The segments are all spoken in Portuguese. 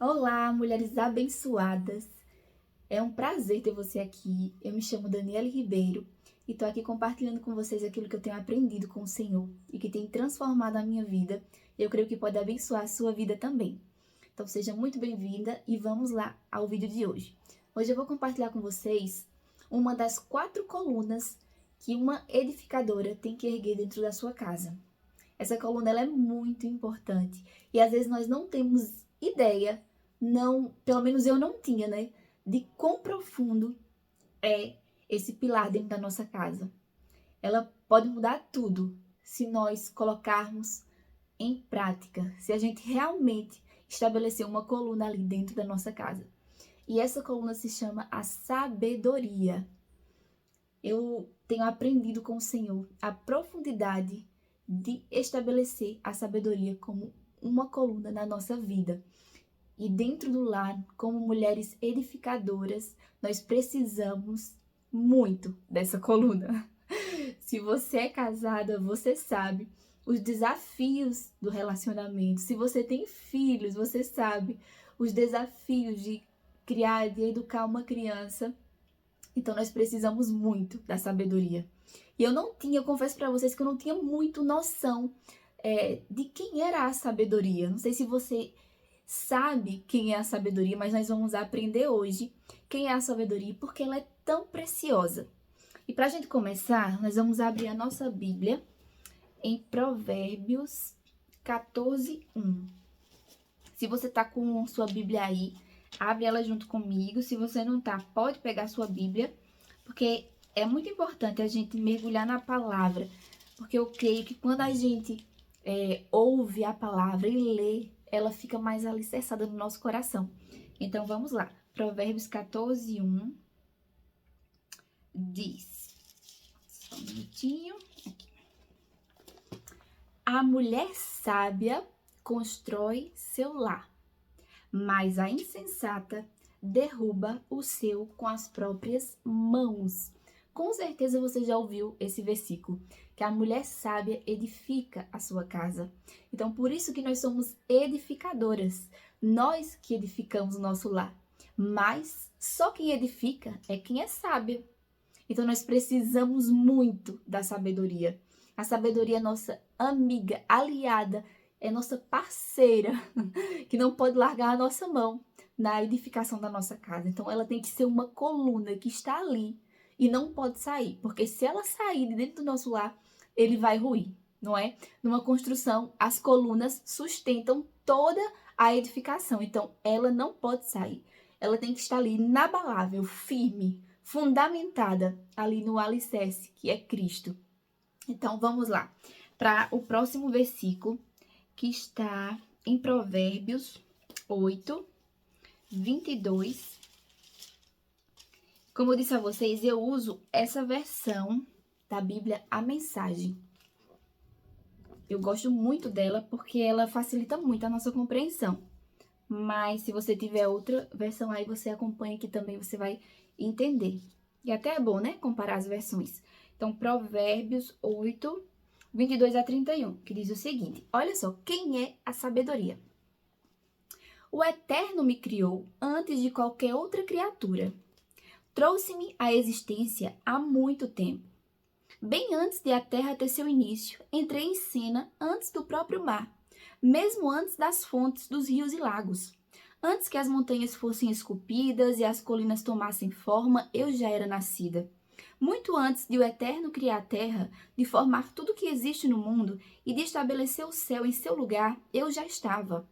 Olá, mulheres abençoadas. É um prazer ter você aqui. Eu me chamo Daniele Ribeiro e estou aqui compartilhando com vocês aquilo que eu tenho aprendido com o Senhor e que tem transformado a minha vida. Eu creio que pode abençoar a sua vida também. Então seja muito bem-vinda e vamos lá ao vídeo de hoje. Hoje eu vou compartilhar com vocês uma das 4 colunas que uma edificadora tem que erguer dentro da sua casa. Essa coluna ela é muito importante e às vezes nós não temos ideia, não, pelo menos eu não tinha, né, de quão profundo é esse pilar dentro da nossa casa. Ela pode mudar tudo se nós colocarmos em prática, se a gente realmente estabelecer uma coluna ali dentro da nossa casa. E essa coluna se chama a sabedoria. Eu tenho aprendido com o Senhor a profundidade de estabelecer a sabedoria como uma coluna na nossa vida. E dentro do lar, como mulheres edificadoras, nós precisamos muito dessa coluna. Se você é casada, você sabe os desafios do relacionamento. Se você tem filhos, você sabe os desafios de criar, de educar uma criança. Então nós precisamos muito da sabedoria. E eu confesso para vocês que eu não tinha muito noção de quem era a sabedoria. Não sei se você sabe quem é a sabedoria, mas nós vamos aprender hoje quem é a sabedoria e por que ela é tão preciosa. E para a gente começar, nós vamos abrir a nossa Bíblia em Provérbios 14:1. Se você está com sua Bíblia aí, abre ela junto comigo. Se você não tá, pode pegar sua Bíblia, porque é muito importante a gente mergulhar na palavra, porque eu creio que quando a gente ouve a palavra e lê, ela fica mais alicerçada no nosso coração. Então vamos lá. Provérbios 14:1 diz, só um minutinho. Aqui. A mulher sábia constrói seu lar, mas a insensata derruba o seu com as próprias mãos. Com certeza você já ouviu esse versículo, que a mulher sábia edifica a sua casa. Então, por isso que nós somos edificadoras, nós que edificamos o nosso lar. Mas só quem edifica é quem é sábia. Então, nós precisamos muito da sabedoria. A sabedoria é nossa amiga, aliada, é nossa parceira, que não pode largar a nossa mão na edificação da nossa casa. Então, ela tem que ser uma coluna que está ali e não pode sair, porque se ela sair de dentro do nosso lar, ele vai ruir, não é? Numa construção, as colunas sustentam toda a edificação, então ela não pode sair. Ela tem que estar ali inabalável, firme, fundamentada ali no alicerce, que é Cristo. Então, vamos lá para o próximo versículo, que está em Provérbios 8:22. Como eu disse a vocês, eu uso essa versão da Bíblia, a Mensagem. Eu gosto muito dela porque ela facilita muito a nossa compreensão. Mas se você tiver outra versão aí, você acompanha que também você vai entender. E até é bom, né, comparar as versões. Então, Provérbios 8:22-31, que diz o seguinte: olha só, quem é a sabedoria? O Eterno me criou antes de qualquer outra criatura. Trouxe-me à existência há muito tempo. Bem antes de a terra ter seu início, entrei em cena antes do próprio mar, mesmo antes das fontes dos rios e lagos. Antes que as montanhas fossem esculpidas e as colinas tomassem forma, eu já era nascida. Muito antes de o Eterno criar a terra, de formar tudo o que existe no mundo e de estabelecer o céu em seu lugar, eu já estava.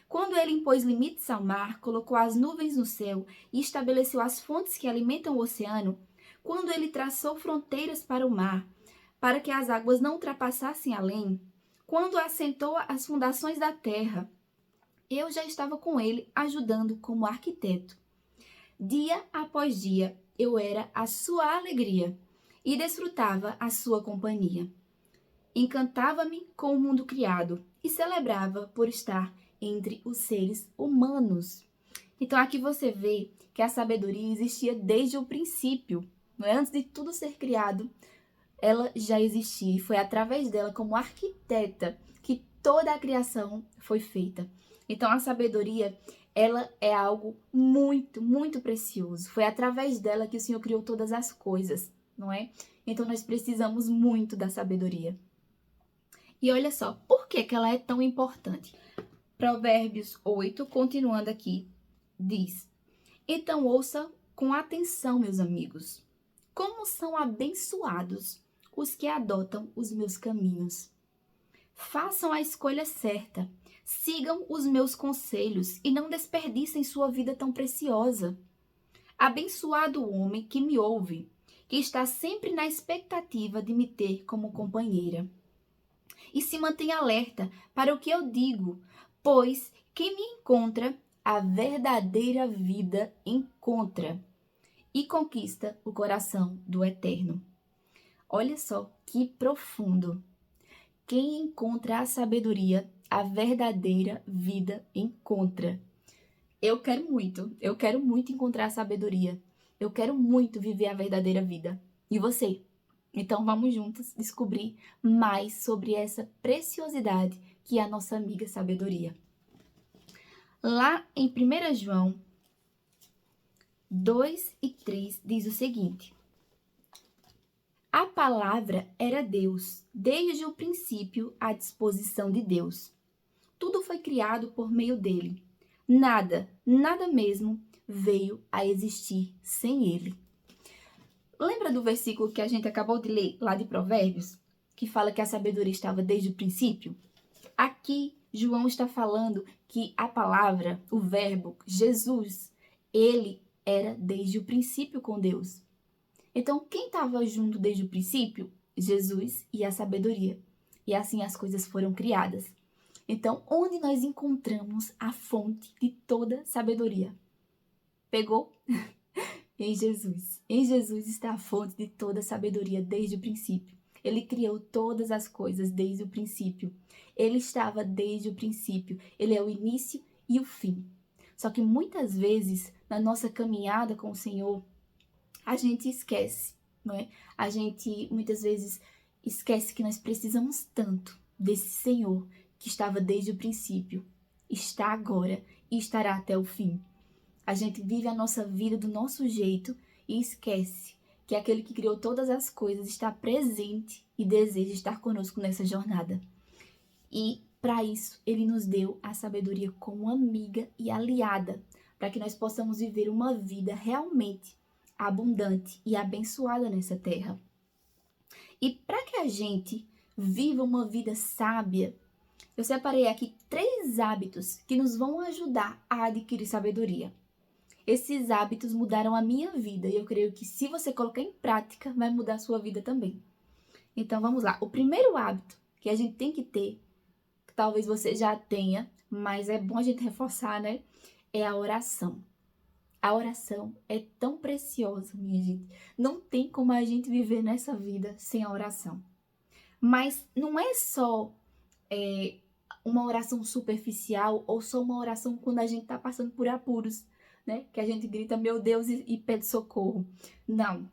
Quando ele impôs limites ao mar, colocou as nuvens no céu e estabeleceu as fontes que alimentam o oceano, quando ele traçou fronteiras para o mar, para que as águas não ultrapassassem além, quando assentou as fundações da terra, eu já estava com ele, ajudando como arquiteto. Dia após dia, eu era a sua alegria e desfrutava a sua companhia. Encantava-me com o mundo criado e celebrava por estar entre os seres humanos. Então aqui você vê que a sabedoria existia desde o princípio, não é? Antes de tudo ser criado, ela já existia e foi através dela, como arquiteta, que toda a criação foi feita. Então a sabedoria, Ela é algo muito, muito precioso. Foi através dela que o Senhor criou todas as coisas, não é? Então nós precisamos muito da sabedoria. E olha só, por que que ela é tão importante? Provérbios 8, continuando aqui, diz: Então ouça com atenção, meus amigos, como são abençoados os que adotam os meus caminhos. Façam a escolha certa, sigam os meus conselhos e não desperdicem sua vida tão preciosa. Abençoado o homem que me ouve, que está sempre na expectativa de me ter como companheira. E se mantém alerta para o que eu digo, pois quem me encontra, a verdadeira vida encontra e conquista o coração do Eterno. Olha só que profundo. Quem encontra a sabedoria, a verdadeira vida encontra. Eu quero muito encontrar a sabedoria. Eu quero muito viver a verdadeira vida. E você? Então vamos juntos descobrir mais sobre essa preciosidade que é a nossa amiga sabedoria. Lá em 1 João 2 e 3 diz o seguinte: A palavra era Deus, desde o princípio à disposição de Deus. Tudo foi criado por meio dele. Nada mesmo veio a existir sem ele. Lembra do versículo que a gente acabou de ler lá de Provérbios, que fala que a sabedoria estava desde o princípio? Aqui, João está falando que a palavra, o verbo, Jesus, ele era desde o princípio com Deus. Então, quem estava junto desde o princípio? Jesus e a sabedoria. E assim as coisas foram criadas. Então, onde nós encontramos a fonte de toda sabedoria? Pegou? Em Jesus. Em Jesus está a fonte de toda sabedoria desde o princípio. Ele criou todas as coisas desde o princípio. Ele estava desde o princípio. Ele é o início e o fim. Só que muitas vezes, na nossa caminhada com o Senhor, a gente esquece, não é? A gente muitas vezes esquece que nós precisamos tanto desse Senhor que estava desde o princípio, está agora e estará até o fim. A gente vive a nossa vida do nosso jeito e esquece que aquele que criou todas as coisas está presente e deseja estar conosco nessa jornada. E para isso, ele nos deu a sabedoria como amiga e aliada, para que nós possamos viver uma vida realmente abundante e abençoada nessa terra. E para que a gente viva uma vida sábia, eu separei aqui 3 hábitos que nos vão ajudar a adquirir sabedoria. Esses hábitos mudaram a minha vida e eu creio que se você colocar em prática, vai mudar a sua vida também. Então vamos lá. O primeiro hábito que a gente tem que ter, que talvez você já tenha, mas é bom a gente reforçar, né? É a oração. A oração é tão preciosa, minha gente. Não tem como a gente viver nessa vida sem a oração. Mas não é só uma oração superficial ou só uma oração quando a gente está passando por apuros, né? Que a gente grita, meu Deus, e pede socorro. Não.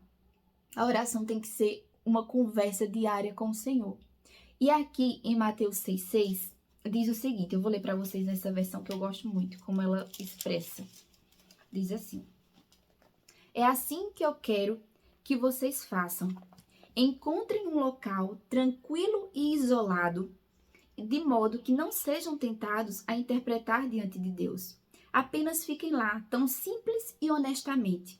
A oração tem que ser uma conversa diária com o Senhor. E aqui em Mateus 6,6 diz o seguinte, eu vou ler para vocês nessa versão que eu gosto muito, como ela expressa. Diz assim: É assim que eu quero que vocês façam. Encontrem um local tranquilo e isolado, de modo que não sejam tentados a interpretar diante de Deus. Apenas fiquem lá, tão simples e honestamente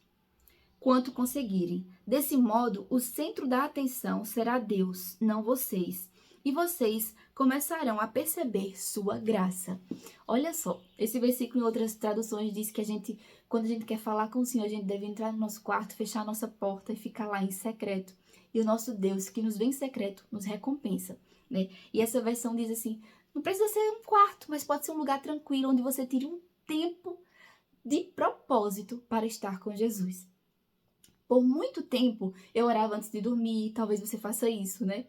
quanto conseguirem. Desse modo, o centro da atenção será Deus, não vocês. E vocês começarão a perceber sua graça. Olha só, esse versículo em outras traduções diz que quando a gente quer falar com o Senhor, a gente deve entrar no nosso quarto, fechar a nossa porta e ficar lá em secreto. E o nosso Deus, que nos vê em secreto, nos recompensa, né? E essa versão diz assim, não precisa ser um quarto, mas pode ser um lugar tranquilo, onde você tire um tempo de propósito para estar com Jesus. Por muito tempo, eu orava antes de dormir, talvez você faça isso, né?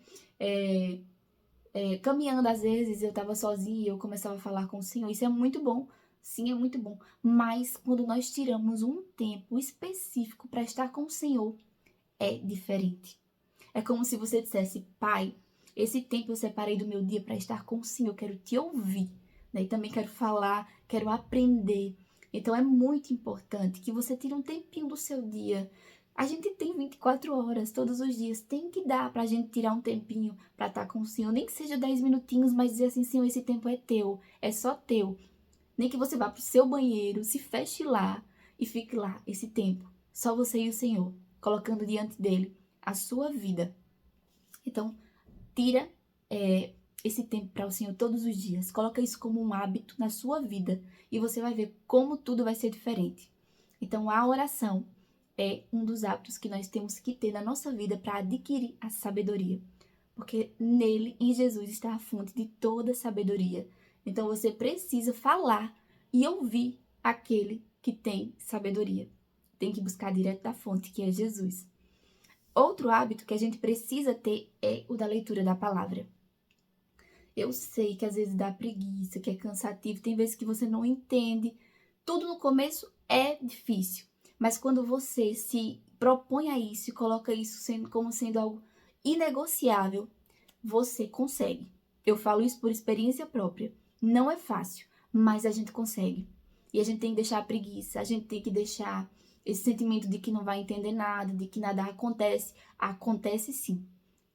Caminhando, às vezes, eu estava sozinha, eu começava a falar com o Senhor. Isso é muito bom, sim, é muito bom. Mas quando nós tiramos um tempo específico para estar com o Senhor, é diferente. É como se você dissesse, Pai, esse tempo eu separei do meu dia para estar com o Senhor, eu quero te ouvir. né? E também quero falar, quero aprender. Então é muito importante que você tire um tempinho do seu dia. A gente tem 24 horas todos os dias, tem que dar pra gente tirar um tempinho pra estar com o Senhor, nem que seja 10 minutinhos, mas dizer assim, Senhor, esse tempo é teu, é só teu. Nem que você vá pro seu banheiro, se feche lá e fique lá esse tempo, só você e o Senhor, colocando diante dele a sua vida. Então, tira esse tempo para o Senhor todos os dias. Coloca isso como um hábito na sua vida e você vai ver como tudo vai ser diferente. Então, a oração é um dos hábitos que nós temos que ter na nossa vida para adquirir a sabedoria. Porque nele, em Jesus, está a fonte de toda sabedoria. Então, você precisa falar e ouvir aquele que tem sabedoria. Tem que buscar direto da fonte, que é Jesus. Outro hábito que a gente precisa ter é o da leitura da palavra. Eu sei que às vezes dá preguiça, que é cansativo, tem vezes que você não entende. Tudo no começo é difícil, mas quando você se propõe a isso e coloca isso como sendo algo inegociável, você consegue. Eu falo isso por experiência própria. Não é fácil, mas a gente consegue. E a gente tem que deixar a preguiça, a gente tem que deixar esse sentimento de que não vai entender nada, de que nada acontece. Acontece sim.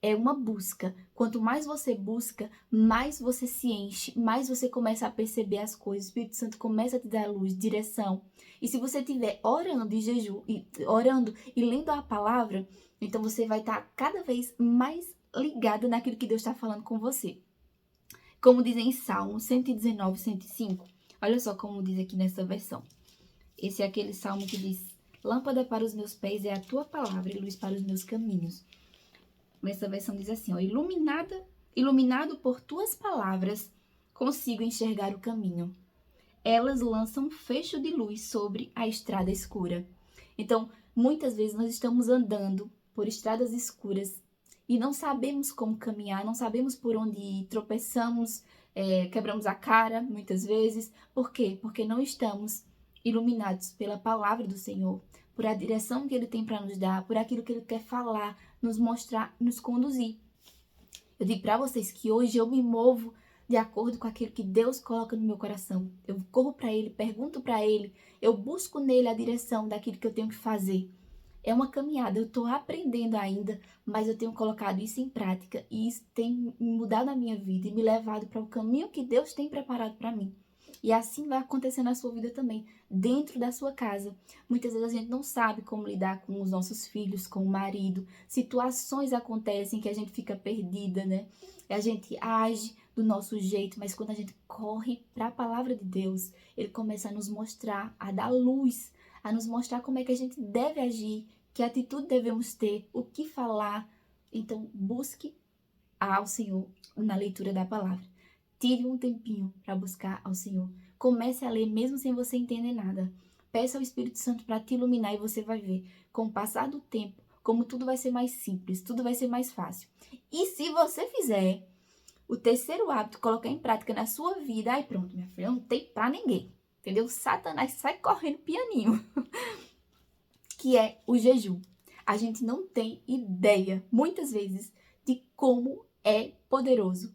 É uma busca. Quanto mais você busca, mais você se enche, mais você começa a perceber as coisas. O Espírito Santo começa a te dar luz, direção. E se você estiver orando em jejum, orando e lendo a palavra, então você vai estar cada vez mais ligada naquilo que Deus está falando com você. Como diz em Salmo 119, 105. Olha só como diz aqui nessa versão. Esse é aquele salmo que diz: lâmpada para os meus pés é a tua palavra e luz para os meus caminhos. Nessa versão diz assim, ó, iluminado por tuas palavras, consigo enxergar o caminho. Elas lançam um fecho de luz sobre a estrada escura. Então, muitas vezes nós estamos andando por estradas escuras e não sabemos como caminhar, não sabemos por onde ir, tropeçamos, quebramos a cara muitas vezes. Por quê? Porque não estamos iluminados pela palavra do Senhor, por a direção que Ele tem para nos dar, por aquilo que Ele quer falar, nos mostrar, nos conduzir. Eu digo para vocês que hoje eu me movo de acordo com aquilo que Deus coloca no meu coração. Eu corro para Ele, pergunto para Ele, eu busco nele a direção daquilo que eu tenho que fazer. É uma caminhada, eu estou aprendendo ainda, mas eu tenho colocado isso em prática e isso tem mudado a minha vida e me levado para o caminho que Deus tem preparado para mim. E assim vai acontecer na sua vida também, dentro da sua casa. Muitas vezes a gente não sabe como lidar com os nossos filhos, com o marido. Situações acontecem que a gente fica perdida, né? A gente age do nosso jeito, mas quando a gente corre para a palavra de Deus, Ele começa a nos mostrar, a dar luz, a nos mostrar como é que a gente deve agir, que atitude devemos ter, o que falar. Então, busque ao Senhor na leitura da palavra. Tire um tempinho para buscar ao Senhor. Comece a ler mesmo sem você entender nada. Peça ao Espírito Santo para te iluminar e você vai ver, com o passar do tempo, como tudo vai ser mais simples, tudo vai ser mais fácil. E se você fizer o terceiro hábito, colocar em prática na sua vida, aí pronto, minha filha, não tem para ninguém. Entendeu? Satanás sai correndo pianinho. Que é o jejum. A gente não tem ideia, muitas vezes, de como é poderoso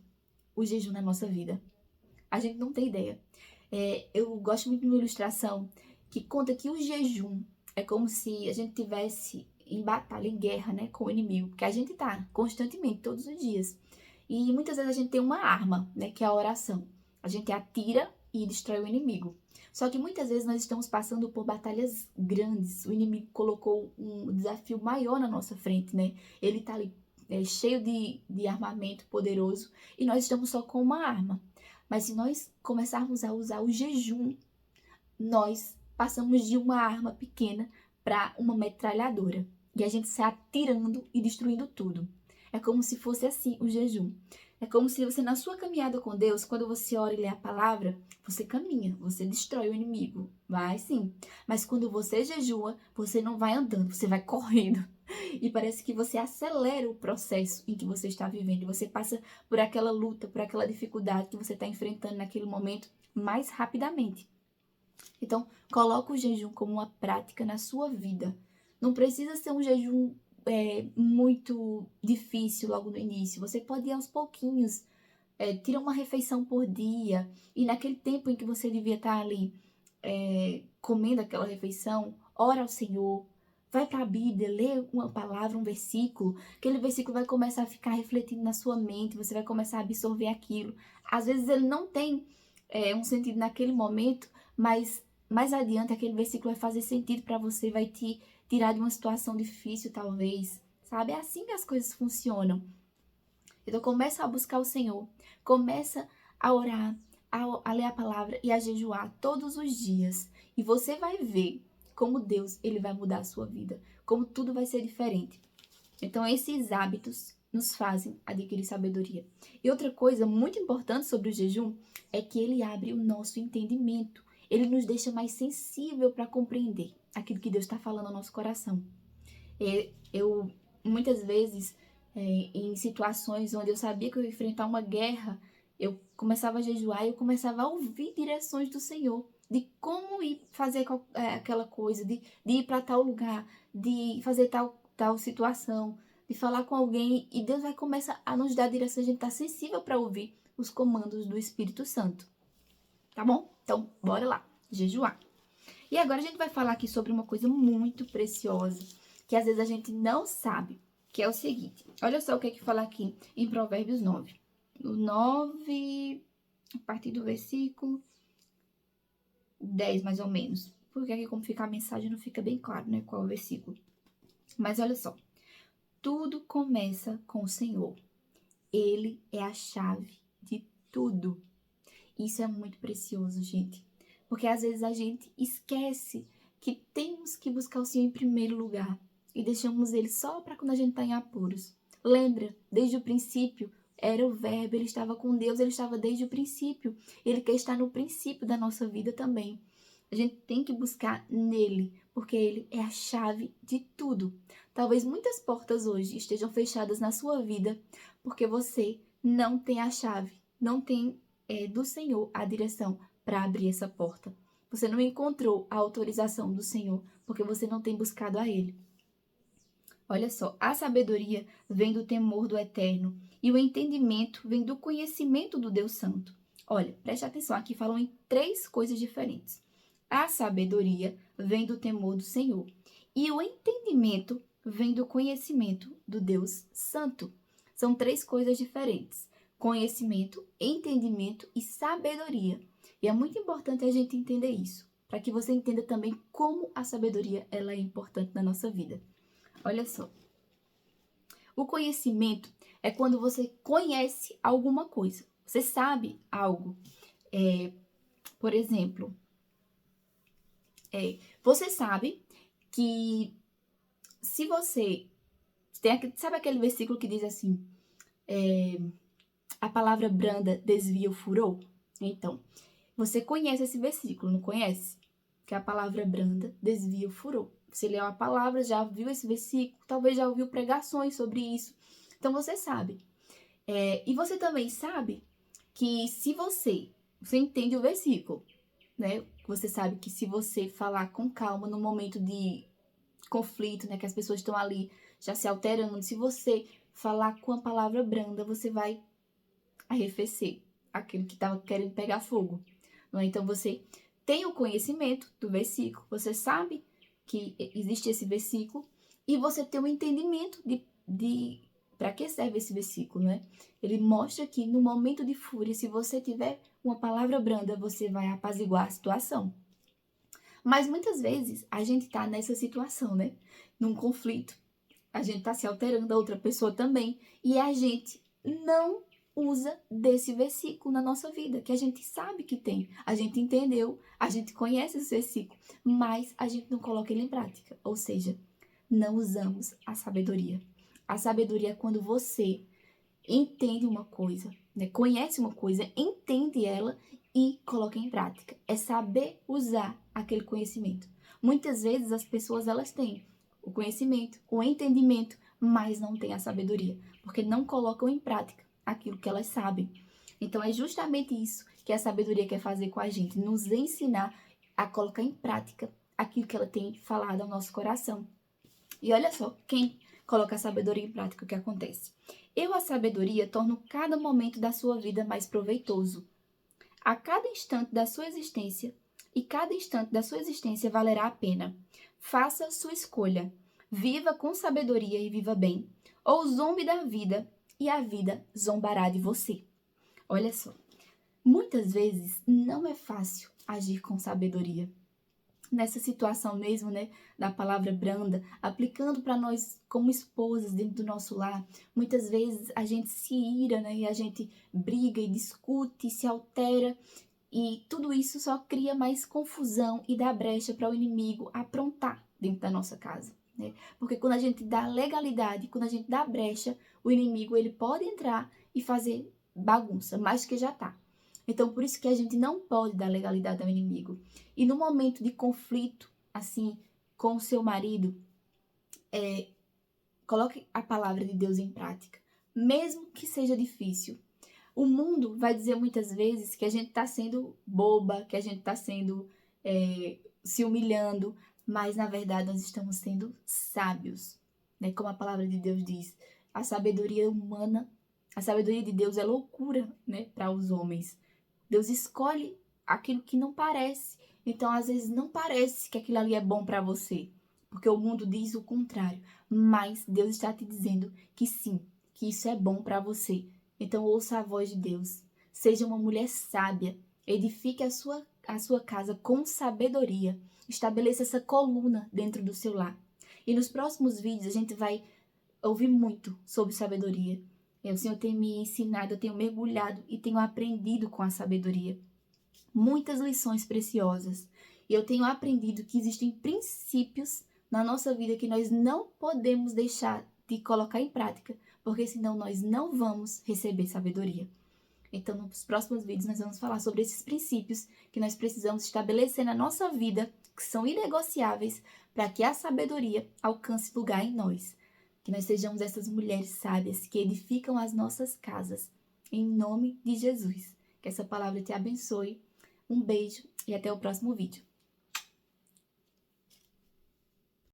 o jejum na nossa vida. A gente não tem ideia. Eu gosto muito de uma ilustração que conta que o jejum é como se a gente tivesse em batalha, em guerra, né, com o inimigo, porque a gente tá constantemente, todos os dias. E muitas vezes a gente tem uma arma, né, que é a oração. A gente atira e destrói o inimigo. Só que muitas vezes nós estamos passando por batalhas grandes. O inimigo colocou um desafio maior na nossa frente, né? Ele tá ali cheio de armamento poderoso e nós estamos só com uma arma. Mas se nós começarmos a usar o jejum, nós passamos de uma arma pequena para uma metralhadora. E a gente sai atirando e destruindo tudo. É como se fosse assim o jejum. É como se você, na sua caminhada com Deus, quando você ora e lê a palavra, você caminha, você destrói o inimigo. Vai sim. Mas quando você jejua, você não vai andando, você vai correndo. E parece que você acelera o processo em que você está vivendo. Você passa por aquela luta, por aquela dificuldade que você está enfrentando naquele momento mais rapidamente. Então, coloque o jejum como uma prática na sua vida. Não precisa ser um jejum muito difícil logo no início. Você pode ir aos pouquinhos, tira uma refeição por dia, e naquele tempo em que você devia estar ali comendo aquela refeição, ora ao Senhor, vai para a Bíblia, lê uma palavra, um versículo, aquele versículo vai começar a ficar refletindo na sua mente, você vai começar a absorver aquilo. Às vezes ele não tem um sentido naquele momento, mas mais adiante aquele versículo vai fazer sentido para você, vai te tirar de uma situação difícil, talvez, sabe? É assim que as coisas funcionam. Então começa a buscar o Senhor, começa a orar, a ler a palavra e a jejuar todos os dias. E você vai ver como Deus ele vai mudar a sua vida, como tudo vai ser diferente. Então esses hábitos nos fazem adquirir sabedoria. E outra coisa muito importante sobre o jejum é que ele abre o nosso entendimento. Ele nos deixa mais sensível para compreender aquilo que Deus está falando ao nosso coração. Eu muitas vezes, em situações onde eu sabia que eu ia enfrentar uma guerra, eu começava a jejuar e eu começava a ouvir direções do Senhor, de como ir fazer aquela coisa, de ir para tal lugar, de fazer tal situação, de falar com alguém, e Deus vai começar a nos dar direção, a gente está sensível para ouvir os comandos do Espírito Santo. Tá bom? Então, bora lá, jejuar. E agora a gente vai falar aqui sobre uma coisa muito preciosa, que às vezes a gente não sabe, que é o seguinte. Olha só o que é que fala aqui em Provérbios 9. No 9, a partir do versículo 10, mais ou menos. Porque aqui, como fica a mensagem, não fica bem claro, né, qual é o versículo. Mas olha só. Tudo começa com o Senhor. Ele é a chave de tudo. Isso é muito precioso, gente. Porque às vezes a gente esquece que temos que buscar o Senhor em primeiro lugar. E deixamos Ele só para quando a gente está em apuros. Lembra, desde o princípio, era o verbo, Ele estava com Deus, Ele estava desde o princípio. Ele quer estar no princípio da nossa vida também. A gente tem que buscar nele, porque Ele é a chave de tudo. Talvez muitas portas hoje estejam fechadas na sua vida, porque você não tem a chave, não tem do Senhor a direção para abrir essa porta. Você não encontrou a autorização do Senhor, porque você não tem buscado a Ele. Olha só, a sabedoria vem do temor do Eterno e o entendimento vem do conhecimento do Deus Santo. Olha, preste atenção, aqui falam em 3 coisas diferentes. A sabedoria vem do temor do Senhor e o entendimento vem do conhecimento do Deus Santo. São 3 coisas diferentes. Conhecimento, entendimento e sabedoria. E é muito importante a gente entender isso, para que você entenda também como a sabedoria ela é importante na nossa vida. Olha só. O conhecimento é quando você conhece alguma coisa. Você sabe algo. Por exemplo, você sabe que se você... sabe aquele versículo que diz assim... a palavra branda desvia o furor? Então, você conhece esse versículo, não conhece? Que a palavra branda desvia o furor. Você leu a palavra, já viu esse versículo, talvez já ouviu pregações sobre isso. Então, você sabe. E você também sabe que se você entende o versículo, né? Você sabe que se você falar com calma no momento de conflito, né? Que as pessoas estão ali já se alterando, se você falar com a palavra branda, você vai arrefecer aquilo que estava querendo pegar fogo. Não é? Então, você tem o conhecimento do versículo, você sabe que existe esse versículo, e você tem o entendimento de para que serve esse versículo, né? Ele mostra que no momento de fúria, se você tiver uma palavra branda, você vai apaziguar a situação. Mas muitas vezes a gente tá nessa situação, né? Num conflito, a gente tá se alterando, a outra pessoa também, e a gente não usa desse versículo na nossa vida, que a gente sabe que tem, a gente entendeu, a gente conhece esse versículo, mas a gente não coloca ele em prática, ou seja, não usamos a sabedoria. A sabedoria é quando você entende uma coisa, né? Conhece uma coisa, entende ela e coloca em prática. É saber usar aquele conhecimento. Muitas vezes as pessoas elas têm o conhecimento, o entendimento, mas não têm a sabedoria, porque não colocam em prática aquilo que elas sabem. Então é justamente isso que a sabedoria quer fazer com a gente, nos ensinar a colocar em prática aquilo que ela tem falado ao nosso coração. E olha só, quem coloca a sabedoria em prática, o que acontece? Eu, a sabedoria, torno cada momento da sua vida mais proveitoso. A cada instante da sua existência, e cada instante da sua existência valerá a pena. Faça a sua escolha. Viva com sabedoria e viva bem. Ou zombe da vida, e a vida zombará de você. Olha só, muitas vezes não é fácil agir com sabedoria. Nessa situação mesmo, né, da palavra branda, aplicando para nós como esposas dentro do nosso lar, muitas vezes a gente se ira, né, e a gente briga e discute, se altera, e tudo isso só cria mais confusão e dá brecha para o inimigo aprontar dentro da nossa casa, né? Porque quando a gente dá legalidade, quando a gente dá brecha, o inimigo ele pode entrar e fazer bagunça, mais que já tá. Então, por isso que a gente não pode dar legalidade ao inimigo. E no momento de conflito, assim, com o seu marido, coloque a palavra de Deus em prática. Mesmo que seja difícil. O mundo vai dizer muitas vezes que a gente está sendo boba, que a gente está sendo se humilhando, mas na verdade nós estamos sendo sábios, né? Como a palavra de Deus diz, a sabedoria humana, a sabedoria de Deus é loucura, né, para os homens. Deus escolhe aquilo que não parece. Então, às vezes, não parece que aquilo ali é bom para você, porque o mundo diz o contrário. Mas Deus está te dizendo que sim, que isso é bom para você. Então, ouça a voz de Deus. Seja uma mulher sábia. Edifique a sua casa com sabedoria. Estabeleça essa coluna dentro do seu lar. E nos próximos vídeos, a gente vai ouvir muito sobre sabedoria. O Senhor tem me ensinado, eu tenho mergulhado e tenho aprendido com a sabedoria. Muitas lições preciosas. E eu tenho aprendido que existem princípios na nossa vida que nós não podemos deixar de colocar em prática, porque senão nós não vamos receber sabedoria. Então, nos próximos vídeos, nós vamos falar sobre esses princípios que nós precisamos estabelecer na nossa vida, que são inegociáveis, para que a sabedoria alcance lugar em nós. Que nós sejamos essas mulheres sábias que edificam as nossas casas. Em nome de Jesus. Que essa palavra te abençoe. Um beijo e até o próximo vídeo.